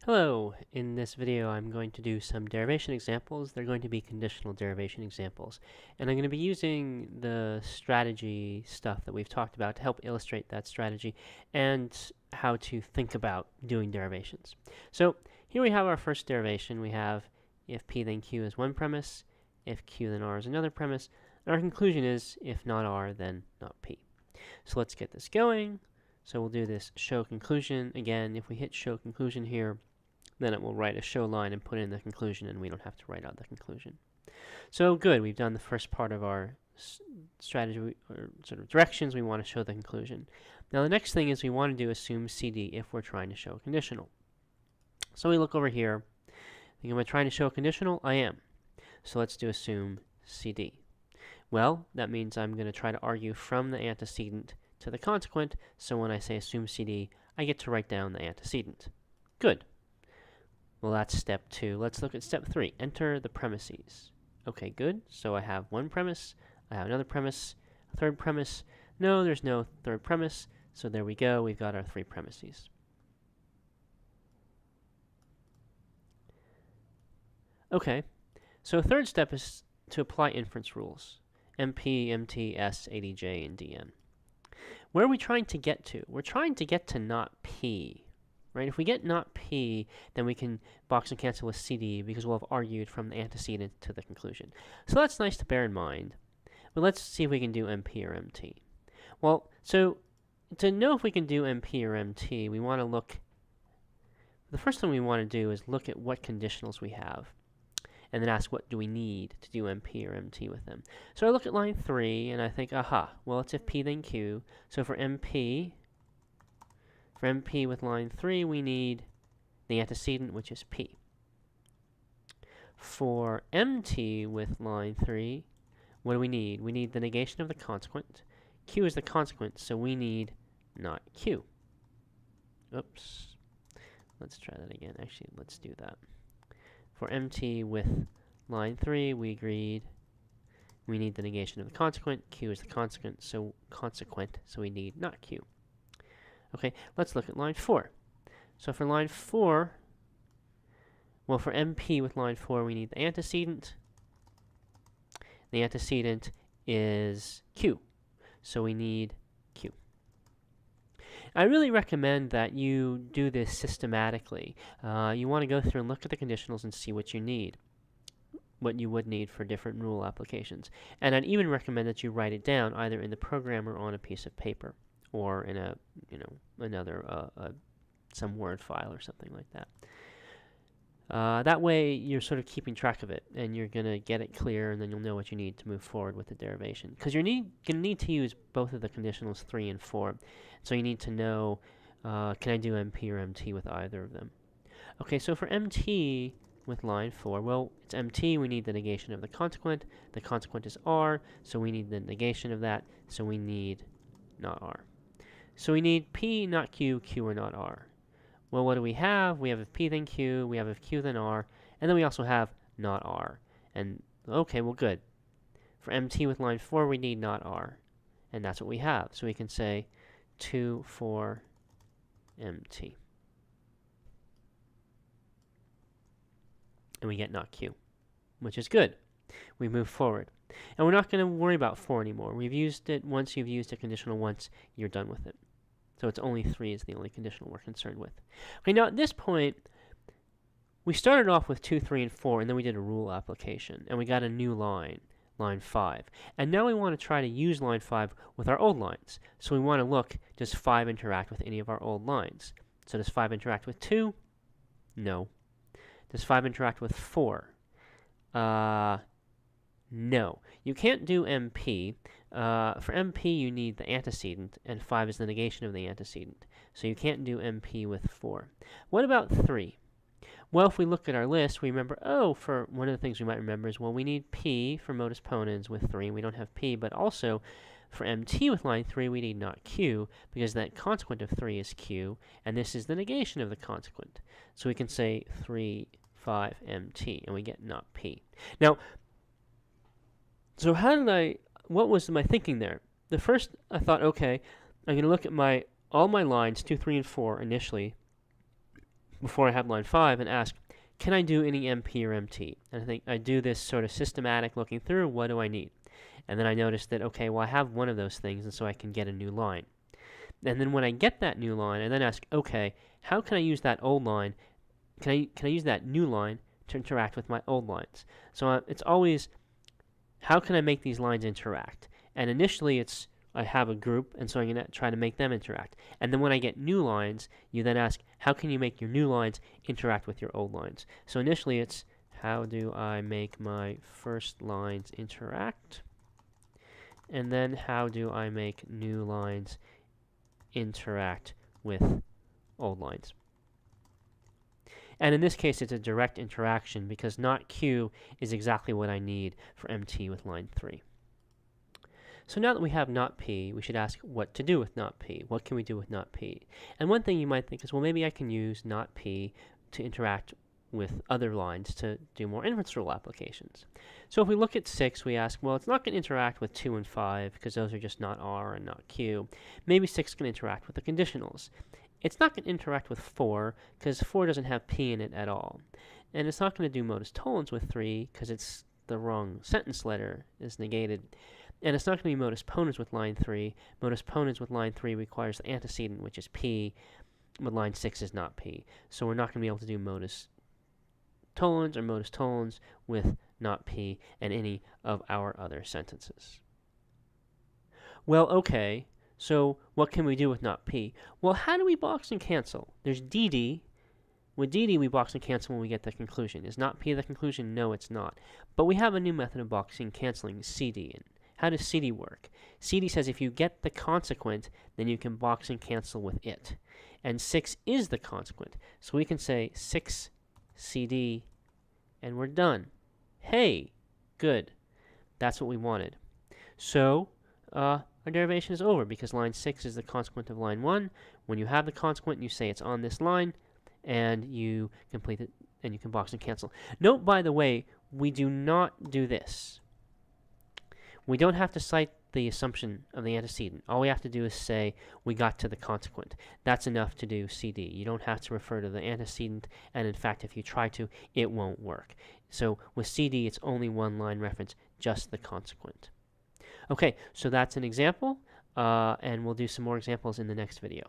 Hello, in this video I'm going to do some derivation examples. They're going to be conditional derivation examples. And I'm going to be using the strategy stuff that we've talked about to help illustrate that strategy and how to think about doing derivations. So here we have our first derivation. We have if p then q is one premise, if q then r is another premise, and our conclusion is if not r then not p. So let's get this going. So we'll do this show conclusion. Again, if we hit show conclusion here, then it will write a show line and put in the conclusion, and we don't have to write out the conclusion. So good, we've done the first part of our strategy, or sort of directions. We want to show the conclusion. Now the next thing is we want to do assume CD if we're trying to show a conditional. So we look over here. Am I trying to show a conditional? I am. So let's do assume CD. Well, that means I'm going to try to argue from the antecedent to the consequent, so when I say assume CD, I get to write down the antecedent. Good. Well, that's step 2. Let's look at step 3. Enter the premises. Okay, good. So I have one premise, I have another premise, a third premise. No, there's no third premise, so there we go. We've got our 3 premises. Okay, so third step is to apply inference rules. MP, MT, S, ADJ, and DN. Where are we trying to get to? We're trying to get to not P. Right? If we get not P, then we can box and cancel with CD because we'll have argued from the antecedent to the conclusion. So that's nice to bear in mind. But let's see if we can do MP or MT. Well, so to know if we can do MP or MT, we want to look. The first thing we want to do is look at what conditionals we have, and then ask what do we need to do MP or MT with them. So I look at line 3, and I think, aha, well, it's if P then Q. So for MP with line 3, we need the antecedent, which is P. For MT with line 3, what do we need? We need the negation of the consequent. Q is the consequent, so we need not Q. Oops. Let's try that again. Actually, let's do that. For MT with line 3, we agreed we need the negation of the consequent. Q is the consequent, so we need not Q. Okay, let's look at line 4. So for line 4, well, for MP with line 4, we need the antecedent. The antecedent is Q, so we need Q. I really recommend that you do this systematically. You want to go through and look at the conditionals and see what you need, what you would need for different rule applications. And I'd even recommend that you write it down either in the program or on a piece of paper, or in a, another, some Word file or something like that. That way you're sort of keeping track of it, and you're going to get it clear, and then you'll know what you need to move forward with the derivation. Because you're going to need to use both of the conditionals 3 and 4. So you need to know, can I do MP or MT with either of them? Okay, so for MT with line 4, well, it's MT, we need the negation of the consequent. The consequent is R, so we need the negation of that, so we need not R. So we need P, not Q, Q or not R. Well, what do we have? We have if P then Q, we have if Q then R, and then we also have not R. And, okay, well, good. For MT with line 4, we need not R. And that's what we have. So we can say 2 for MT. And we get not Q, which is good. We move forward. And we're not going to worry about 4 anymore. We've used it once. You've used a conditional once, you're done with it. So it's only 3 is the only conditional we're concerned with. Okay, now at this point, we started off with 2, 3, and 4, and then we did a rule application, and we got a new line, line 5. And now we want to try to use line 5 with our old lines. So we want to look, does 5 interact with any of our old lines? So does 5 interact with 2? No. Does 5 interact with 4? No. You can't do MP. For MP, you need the antecedent, and 5 is the negation of the antecedent. So you can't do MP with 4. What about 3? Well, if we look at our list, we remember, for one of the things we might remember is, well, we need P for modus ponens with 3. We don't have P, but also for MT with line 3, we need not Q, because that consequent of 3 is Q, and this is the negation of the consequent. So we can say 3, 5, MT, and we get not P. Now, so what was my thinking there? The first, I thought, okay, I'm going to look at all my lines, 2, 3, and 4 initially, before I have line 5 and ask, can I do any MP or MT? And I think I do this sort of systematic looking through, what do I need? And then I notice that, okay, well I have one of those things, and so I can get a new line. And then when I get that new line, I then ask, okay, how can I use that old line? Can I use that new line to interact with my old lines? So it's always, how can I make these lines interact? And initially it's, I have a group, and so I'm going to try to make them interact. And then when I get new lines, you then ask, how can you make your new lines interact with your old lines? So initially it's, how do I make my first lines interact? And then how do I make new lines interact with old lines? And in this case, it's a direct interaction because not Q is exactly what I need for MT with line 3. So now that we have not P, we should ask what to do with not P. What can we do with not P? And one thing you might think is, well, maybe I can use not P to interact with other lines to do more inference rule applications. So if we look at 6, we ask, well, it's not going to interact with 2 and 5 because those are just not R and not Q. Maybe 6 can interact with the conditionals. It's not going to interact with 4 because 4 doesn't have P in it at all. And it's not going to do modus tollens with 3 because it's the wrong sentence letter is negated. And it's not going to be modus ponens with line 3. Modus ponens with line 3 requires the antecedent, which is P, but line 6 is not P. So we're not going to be able to do modus tollens or modus tollens with not P and any of our other sentences. Well, okay, so what can we do with not P? Well, how do we box and cancel? There's DD. With DD, we box and cancel when we get the conclusion. Is not P the conclusion? No, it's not. But we have a new method of boxing and canceling, CD. And how does CD work? CD says if you get the consequent, then you can box and cancel with it. And 6 is the consequent. So we can say 6 CD, and we're done. Hey, good. That's what we wanted. So our derivation is over because line 6 is the consequent of line 1. When you have the consequent, you say it's on this line, and you complete it, and you can box and cancel. Note, by the way, we do not do this. We don't have to cite the assumption of the antecedent. All we have to do is say we got to the consequent. That's enough to do CD. You don't have to refer to the antecedent, and in fact, if you try to, it won't work. So with CD, it's only one line reference, just the consequent. Okay, so that's an example, and we'll do some more examples in the next video.